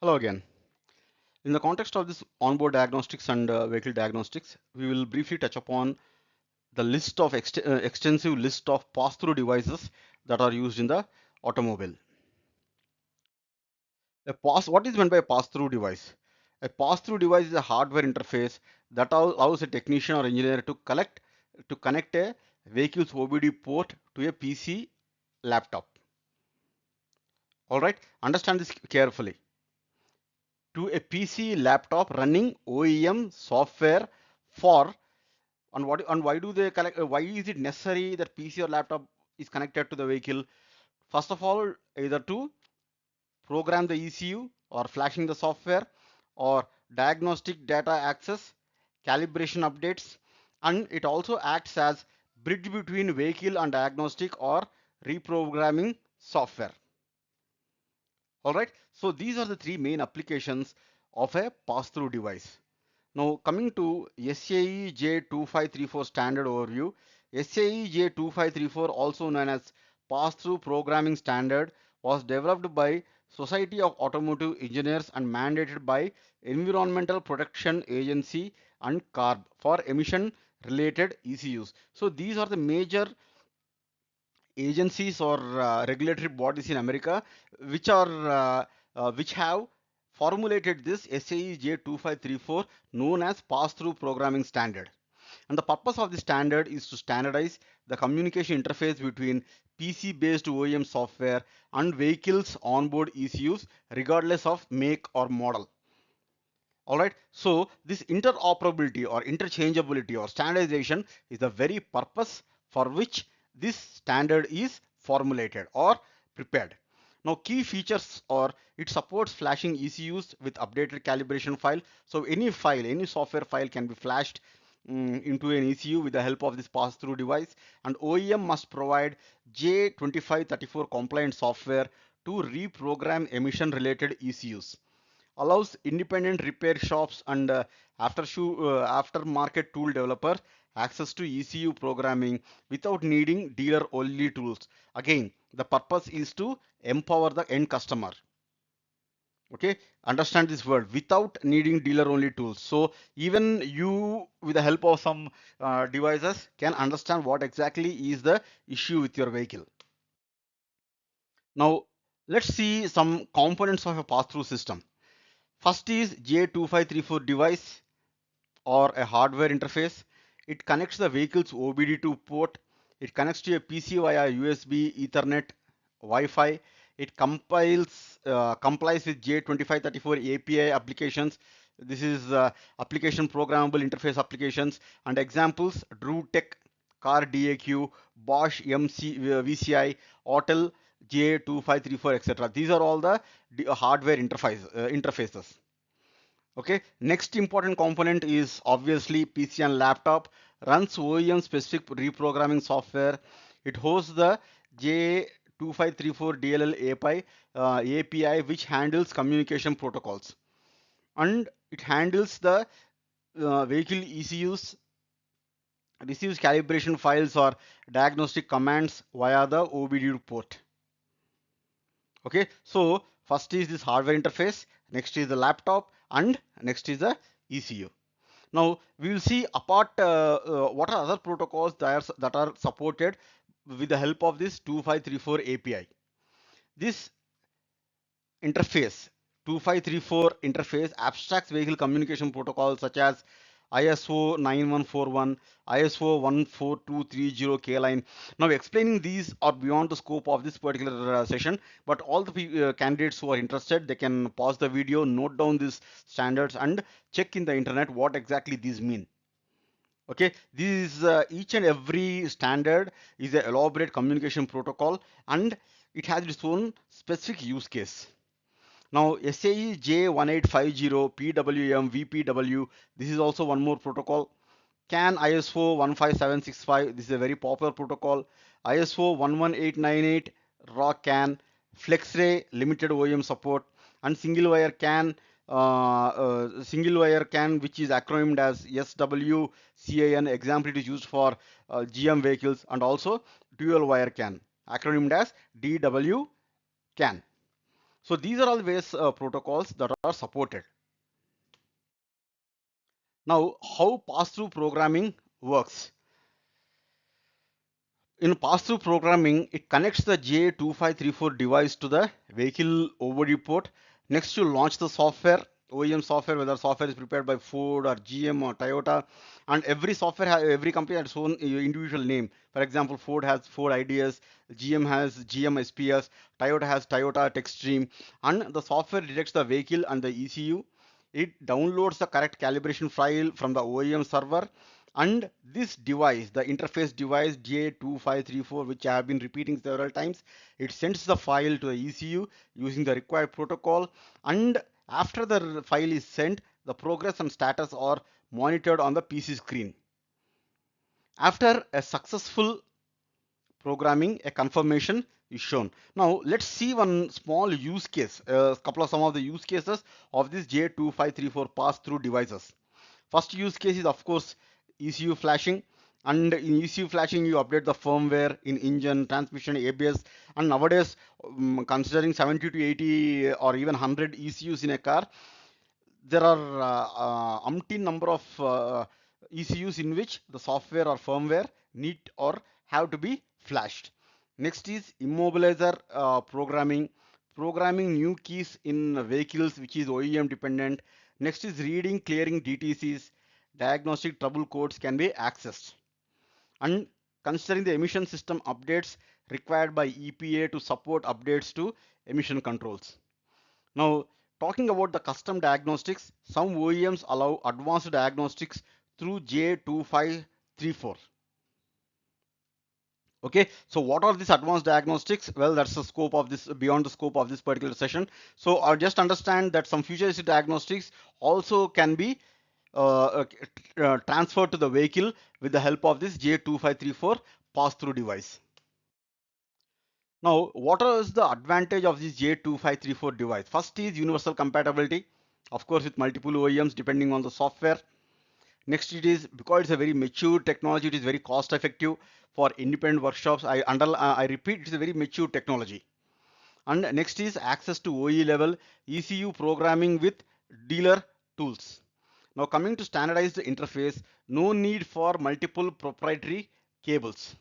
Hello again. In the context of this onboard diagnostics and vehicle diagnostics, we will briefly touch upon the extensive list of pass-through devices that are used in the automobile. What is meant by a pass-through device? A pass-through device is a hardware interface that allows a technician or engineer to connect a vehicle's OBD port to a PC laptop. All right, understand this carefully. To a PC laptop running OEM software for and why do they collect why is it necessary that PC or laptop is connected to the vehicle? First of all, either to program the ECU or flashing the software or diagnostic data access, calibration updates, and it also acts as bridge between vehicle and diagnostic or reprogramming software. All right, so these are the three main applications of a pass-through device. Now coming to SAE J2534 standard overview, SAE J2534, also known as Pass-Through Programming Standard, was developed by Society of Automotive Engineers and mandated by Environmental Protection Agency and CARB for emission related ECUs. So these are the major agencies or regulatory bodies in America which have formulated this SAE J2534 known as pass-through programming standard. And the purpose of the standard is to standardize the communication interface between PC-based OEM software and vehicles onboard ECUs regardless of make or model. All right, so this interoperability or interchangeability or standardization is the very purpose for which this standard is formulated or prepared. Now key features are it supports flashing ECUs with updated calibration file. So any software file can be flashed into an ECU with the help of this pass-through device, and OEM must provide J2534 compliant software to reprogram emission related ECUs, allows independent repair shops and aftermarket tool developers access to ECU programming without needing dealer only tools. Again, the purpose is to empower the end customer. Okay, understand this word, without needing dealer only tools. So even you, with the help of some devices, can understand what exactly is the issue with your vehicle. Now let's see some components of a pass-through system. First is J2534 device or a hardware interface. It connects the vehicle's OBD2 port. It connects to a PC via USB, Ethernet, Wi-Fi. It complies with J2534 API applications. This is application programmable interface applications and examples: DrewTech, Car DAQ, Bosch VCI, Autel J2534, etc. These are all the hardware interfaces. Okay, next important component is obviously PC and laptop, runs OEM specific reprogramming software. It hosts the J2534 DLL API which handles communication protocols, and it handles the vehicle ECUs, receives calibration files or diagnostic commands via the OBD port. Okay, so first is this hardware interface, next is the laptop, and next is the ECU. Now we will see apart what are other protocols that are supported with the help of this 2534 API. This interface 2534 interface abstracts vehicle communication protocols such as ISO 9141, ISO 14230 K-line. Now explaining these are beyond the scope of this particular session, but all the candidates who are interested, they can pause the video, note down these standards and check in the internet what exactly these mean. Okay, this each and every standard is an elaborate communication protocol and it has its own specific use case. Now SAE J1850 PWM VPW, this is also one more protocol. CAN ISO 15765, this is a very popular protocol. ISO 11898 raw CAN, FlexRay limited OEM support, and single wire CAN, which is acronymed as SWCAN. Example, it is used for GM vehicles, and also dual wire CAN, acronymed as DW CAN. So these are all various protocols that are supported. Now, how pass-through programming works? In pass-through programming, it connects the J2534 device to the vehicle OBD port. Next, you launch the software, OEM software, whether software is prepared by Ford or GM or Toyota, and every company has its own individual name. For example, Ford has Ford IDS, GM has GM SPS, Toyota has Toyota TechStream, and the software detects the vehicle and the ECU. It downloads the correct calibration file from the OEM server, and this device, the interface device J2534, which I have been repeating several times, it sends the file to the ECU using the required protocol, and after the file is sent, the progress and status are monitored on the PC screen. After a successful programming, a confirmation is shown. Now let's see one small use case, a couple of some of the use cases of this J2534 pass-through devices. First use case is of course ECU flashing, and in ECU flashing you update the firmware in engine, transmission, ABS, and nowadays considering 70 to 80 or even 100 ECUs in a car, there are umpteen number of ECUs in which the software or firmware need or have to be flashed. Next is immobilizer programming, programming new keys in vehicles which is OEM dependent. Next is reading, clearing DTCs, diagnostic trouble codes can be accessed. And considering the emission system updates required by EPA to support updates to emission controls. Now, talking about the custom diagnostics, some OEMs allow advanced diagnostics through J2534. Okay, so what are these advanced diagnostics? Well, that's the scope of this, beyond the scope of this particular session. So I just understand that some futuristic diagnostics also can be transferred to the vehicle with the help of this J2534 pass-through device. Now, what is the advantage of this J2534 device? First is universal compatibility, of course, with multiple OEMs depending on the software. Next, it is because it's a very mature technology, it is very cost effective for independent workshops. I repeat, it's a very mature technology. And next is access to OE level ECU programming with dealer tools. Now, coming to standardized interface, no need for multiple proprietary cables.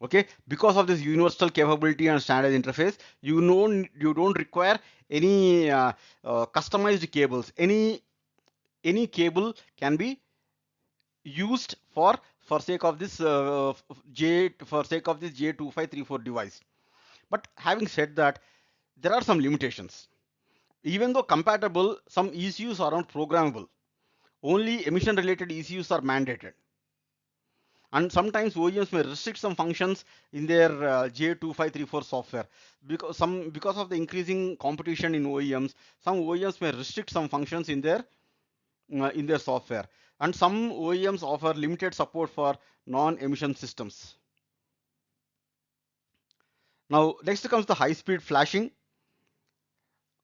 Okay, because of this universal capability and standard interface, you don't require any customized cables. Any cable can be used for sake of this J2534 device. But having said that, there are some limitations. Even though compatible, some ECUs are not programmable. Only emission related ECUs are mandated. And sometimes OEMs may restrict some functions in their J2534 software because of the increasing competition in OEMs. Some OEMs may restrict some functions in their software, and some OEMs offer limited support for non-emission systems. Now, next comes the high-speed flashing.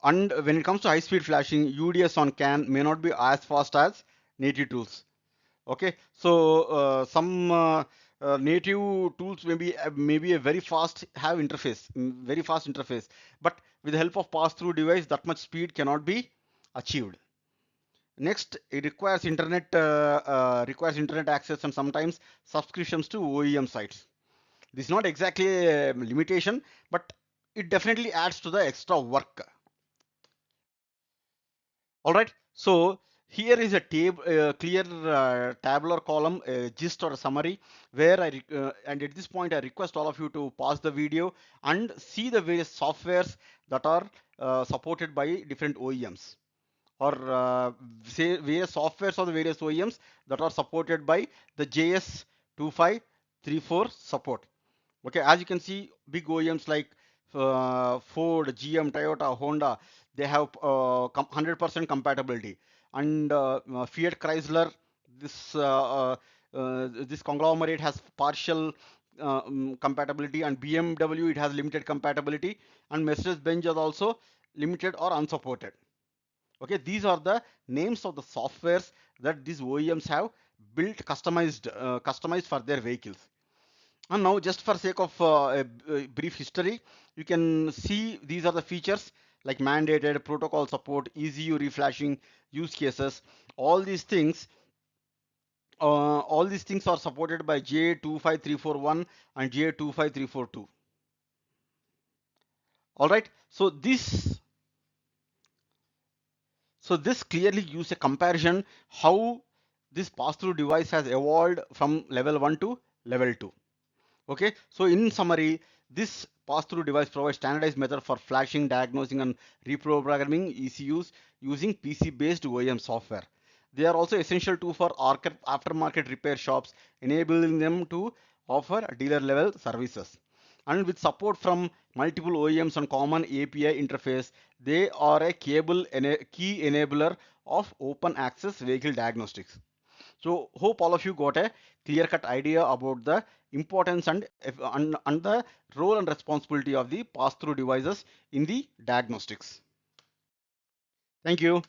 And when it comes to high-speed flashing, UDS on CAN may not be as fast as native tools. Okay, so some native tools maybe a very fast have interface, very fast interface, but with the help of pass-through device, that much speed cannot be achieved. Next, it requires internet access and sometimes subscriptions to OEM sites. This is not exactly a limitation, but it definitely adds to the extra work. All right. So here is a clear tabular column, a gist or a summary, where and at this point I request all of you to pause the video and see the various softwares that are supported by different OEMs, or say various softwares of the various OEMs that are supported by the JS2534 support. Okay, as you can see, big OEMs like Ford, GM, Toyota, Honda, they have 100% compatibility. And Fiat Chrysler, this this conglomerate has partial compatibility, and BMW, it has limited compatibility, and Mercedes-Benz is also limited or unsupported. Okay, these are the names of the softwares that these OEMs have built, customized for their vehicles. And now, just for sake of a brief history, you can see these are the features like mandated protocol support, easy reflashing use cases. All these things, all these things are supported by J25341 and J25342. All right. So this clearly gives a comparison how this pass-through device has evolved from level 1 to level 2. Okay, so in summary, this pass-through device provides standardized method for flashing, diagnosing, and reprogramming ECUs using PC-based OEM software. They are also essential too for aftermarket repair shops, enabling them to offer dealer-level services. And with support from multiple OEMs and common API interface, they are a key enabler of open access vehicle diagnostics. So hope all of you got a clear-cut idea about the importance and the role and responsibility of the pass-through devices in the diagnostics. Thank you.